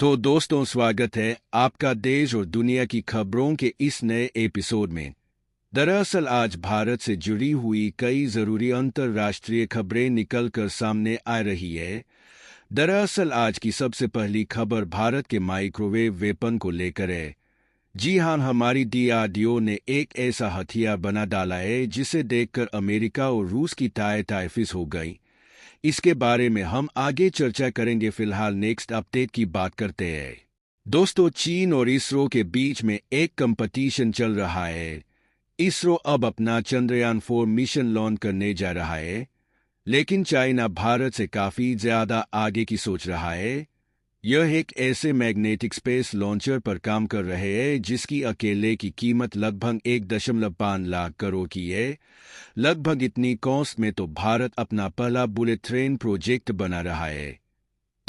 तो दोस्तों, स्वागत है आपका देश और दुनिया की खबरों के इस नए एपिसोड में। दरअसल आज भारत से जुड़ी हुई कई ज़रूरी अंतर्राष्ट्रीय खबरें निकल कर सामने आ रही है। दरअसल आज की सबसे पहली खबर भारत के माइक्रोवेव वेपन को लेकर है। जी हाँ, हमारी डीआरडीओ ने एक ऐसा हथियार बना डाला है जिसे देखकर अमेरिका और रूस की ताय फिस हो गई। इसके बारे में हम आगे चर्चा करेंगे। फिलहाल नेक्स्ट अपडेट की बात करते हैं। दोस्तों, चीन और इसरो के बीच में एक कंपटीशन चल रहा है। इसरो अब अपना चंद्रयान-4 मिशन लॉन्च करने जा रहा है, लेकिन चाइना भारत से काफी ज्यादा आगे की सोच रहा है। यह एक ऐसे मैग्नेटिक स्पेस लॉन्चर पर काम कर रहे हैं जिसकी अकेले की कीमत लगभग 1.5 लाख करोड़ की है। लगभग इतनी कॉस्ट में तो भारत अपना पहला बुलेट ट्रेन प्रोजेक्ट बना रहा है।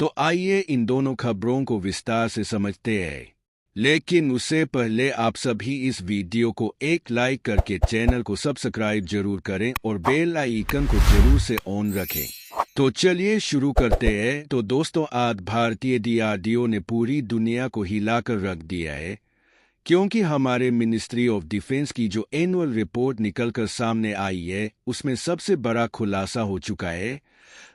तो आइए इन दोनों खबरों को विस्तार से समझते हैं। लेकिन उससे पहले आप सभी इस वीडियो को एक लाइक करके चैनल को सब्सक्राइब जरूर करें और बेल आइकन को जरूर से ऑन रखें। तो चलिए शुरू करते हैं। तो दोस्तों, आज भारतीय डीआरडीओ ने पूरी दुनिया को हिलाकर रख दिया है, क्योंकि हमारे मिनिस्ट्री ऑफ डिफेंस की जो एनुअल रिपोर्ट निकलकर सामने आई है उसमें सबसे बड़ा खुलासा हो चुका है।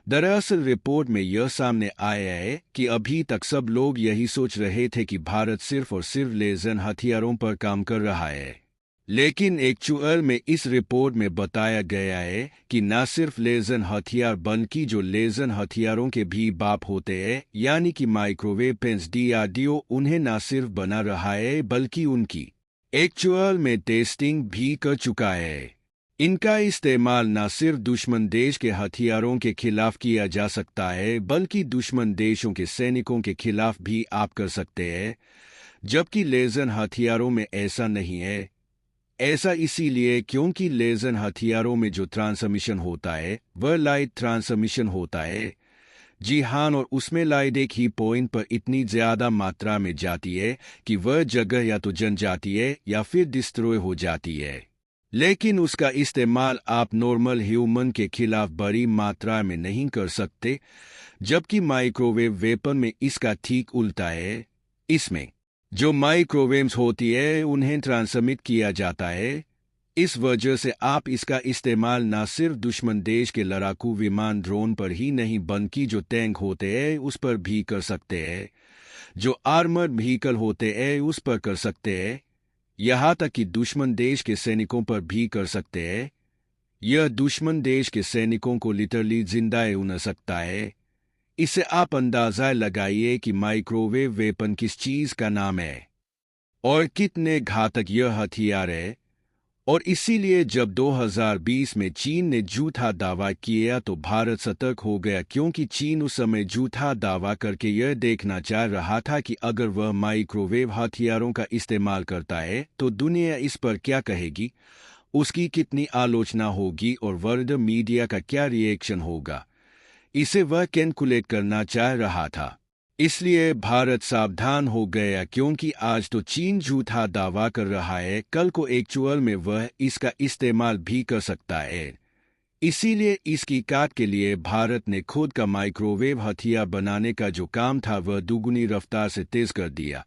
दरअसल रिपोर्ट में यह सामने आया है कि अभी तक सब लोग यही सोच रहे थे कि भारत सिर्फ और सिर्फ लेजर हथियारों पर काम कर रहा है, लेकिन एक्चुअल में इस रिपोर्ट में बताया गया है कि न सिर्फ लेजर हथियार बल्कि जो लेजर हथियारों के भी बाप होते हैं यानी कि माइक्रोवेव वेपन्स, डीआरडीओ उन्हें न सिर्फ बना रहा है बल्कि उनकी एक्चुअल में टेस्टिंग भी कर चुका है। इनका इस्तेमाल न सिर्फ दुश्मन देश के हथियारों के खिलाफ किया जा सकता है बल्कि दुश्मन देशों के सैनिकों के खिलाफ भी आप कर सकते हैं, जबकि लेजर हथियारों में ऐसा नहीं है। ऐसा इसीलिए क्योंकि लेजर हथियारों में जो ट्रांसमिशन होता है वह लाइट ट्रांसमिशन होता है। जी हाँ, और उसमें लाइट एक ही पॉइंट पर इतनी ज्यादा मात्रा में जाती है कि वह जगह या तो जल जाती है या फिर डिस्ट्रॉय हो जाती है। लेकिन उसका इस्तेमाल आप नॉर्मल ह्यूमन के खिलाफ बड़ी मात्रा में नहीं कर सकते, जबकि माइक्रोवेव वेपन में इसका ठीक उल्टा है। इसमें जो माइक्रोवेव्स होती है उन्हें ट्रांसमिट किया जाता है। इस वजह से आप इसका इस्तेमाल न सिर्फ दुश्मन देश के लड़ाकू विमान ड्रोन पर ही नहीं बल्कि जो टैंक होते हैं उस पर भी कर सकते हैं, जो आर्मर्ड व्हीकल होते हैं उस पर कर सकते हैं, यहाँ तक कि दुश्मन देश के सैनिकों पर भी कर सकते हैं। यह दुश्मन देश के सैनिकों को लिटरली जिंदा उड़ा सकता है। इससे आप अंदाजा लगाइए कि माइक्रोवेव वेपन किस चीज का नाम है और कितने घातक यह हथियार है। और इसीलिए जब 2020 में चीन ने झूठा दावा किया तो भारत सतर्क हो गया, क्योंकि चीन उस समय झूठा दावा करके यह देखना चाह रहा था कि अगर वह माइक्रोवेव हथियारों का इस्तेमाल करता है तो दुनिया इस पर क्या कहेगी, उसकी कितनी आलोचना होगी और वर्ल्ड मीडिया का क्या रिएक्शन होगा। इसे वह कैलकुलेट करना चाह रहा था। इसलिए भारत सावधान हो गया, क्योंकि आज तो चीन झूठा दावा कर रहा है, कल को एक्चुअल में वह इसका इस्तेमाल भी कर सकता है। इसीलिए इसकी काट के लिए भारत ने खुद का माइक्रोवेव हथियार बनाने का जो काम था वह दुगुनी रफ्तार से तेज कर दिया।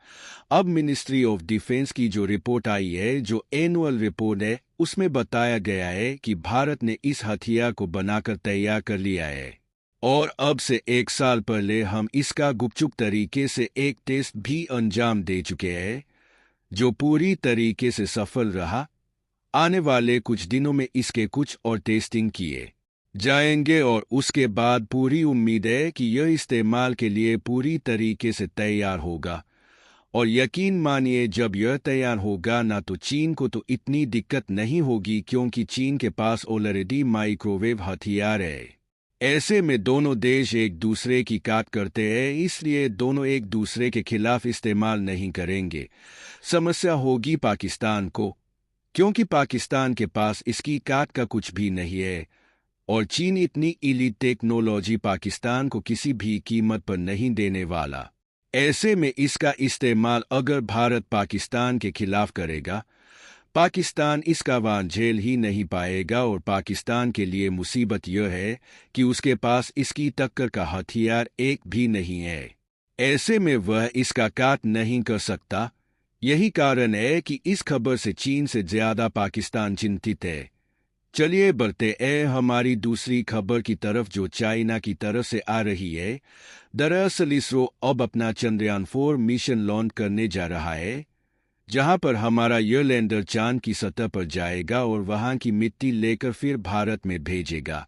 अब मिनिस्ट्री ऑफ डिफेंस की जो रिपोर्ट आई है, जो एनुअल रिपोर्ट है, उसमें बताया गया है कि भारत ने इस हथियार को बनाकर तैयार कर लिया है और अब से 1 साल पहले हम इसका गुपचुप तरीके से एक टेस्ट भी अंजाम दे चुके हैं, जो पूरी तरीके से सफल रहा। आने वाले कुछ दिनों में इसके कुछ और टेस्टिंग किए जाएंगे और उसके बाद पूरी उम्मीद है कि यह इस्तेमाल के लिए पूरी तरीके से तैयार होगा। और यकीन मानिए, जब यह तैयार होगा ना तो चीन को तो इतनी दिक्कत नहीं होगी, क्योंकि चीन के पास ऑलरेडी माइक्रोवेव हथियार है। ऐसे में दोनों देश एक दूसरे की काट करते हैं, इसलिए दोनों एक दूसरे के खिलाफ इस्तेमाल नहीं करेंगे। समस्या होगी पाकिस्तान को, क्योंकि पाकिस्तान के पास इसकी काट का कुछ भी नहीं है और चीन इतनी इलीट टेक्नोलॉजी पाकिस्तान को किसी भी कीमत पर नहीं देने वाला। ऐसे में इसका इस्तेमाल अगर भारत पाकिस्तान के खिलाफ करेगा, पाकिस्तान इसका वार झेल ही नहीं पाएगा और पाकिस्तान के लिए मुसीबत यह है कि उसके पास इसकी टक्कर का हथियार एक भी नहीं है। ऐसे में वह इसका काट नहीं कर सकता। यही कारण है कि इस खबर से चीन से ज्यादा पाकिस्तान चिंतित है। चलिए बढ़ते हैं हमारी दूसरी खबर की तरफ, जो चाइना की तरफ से आ रही है। दरअसल इसरो अब अपना चंद्रयान-4 मिशन लॉन्च करने जा रहा है, जहां पर हमारा यह लैंडर चांद की सतह पर जाएगा और वहां की मिट्टी लेकर फिर भारत में भेजेगा।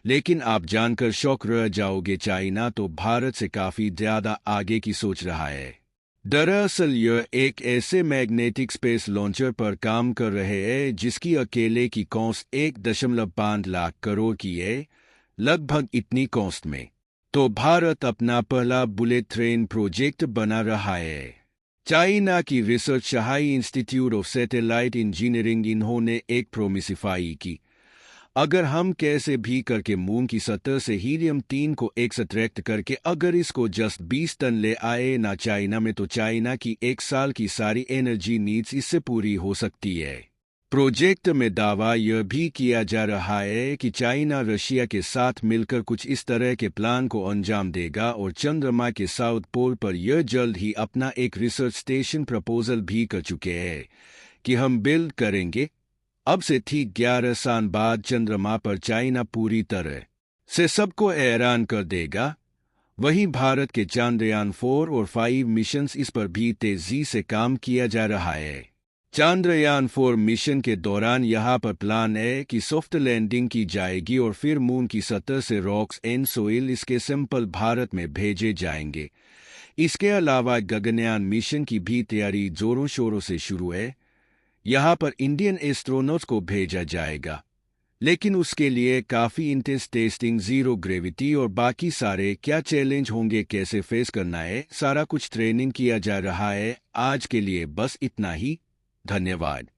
लेकिन आप जानकर शौक रह जाओगे, चाइना तो भारत से काफी ज्यादा आगे की सोच रहा है। दरअसल यह एक ऐसे मैग्नेटिक स्पेस लॉन्चर पर काम कर रहे हैं जिसकी अकेले की कॉस्ट 1.5 लाख करोड़ की है, लगभग इतनी कॉस्ट में तो भारत अपना पहला बुलेट ट्रेन प्रोजेक्ट बना रहा है। चाइना की research Shanghai institute of satellite engineering, इन्होंने एक प्रोमिसिफाई की, अगर हम कैसे भी करके मून की सतह से हीलियम-3 को एक्सट्रैक्ट करके अगर इसको जस्ट 20 टन ले आए ना चाइना में, तो चाइना की 1 साल की सारी एनर्जी नीड्स इससे पूरी हो सकती है। प्रोजेक्ट में दावा यह भी किया जा रहा है कि चाइना रशिया के साथ मिलकर कुछ इस तरह के प्लान को अंजाम देगा और चंद्रमा के साउथ पोल पर यह जल्द ही अपना एक रिसर्च स्टेशन प्रपोजल भी कर चुके हैं कि हम बिल्ड करेंगे। अब से ठीक 11 साल बाद चंद्रमा पर चाइना पूरी तरह से सबको हैरान कर देगा। वहीं भारत के चांद्रयान-4 और 5 मिशंस, इस पर भी तेजी से काम किया जा रहा है। चांद्रयान-4 मिशन के दौरान यहां पर प्लान है कि सॉफ्ट लैंडिंग की जाएगी और फिर मून की सतह से रॉक्स एंड सोइल इसके सैंपल भारत में भेजे जाएंगे। इसके अलावा गगनयान मिशन की भी तैयारी जोरों शोरों से शुरू है। यहाँ पर इंडियन एस्ट्रोनॉट्स को भेजा जाएगा, लेकिन उसके लिए काफ़ी इंटेंस टेस्टिंग, जीरो ग्रेविटी और बाकी सारे क्या चैलेंज होंगे, कैसे फेस करना है, सारा कुछ ट्रेनिंग किया जा रहा है। आज के लिए बस इतना ही। धन्यवाद।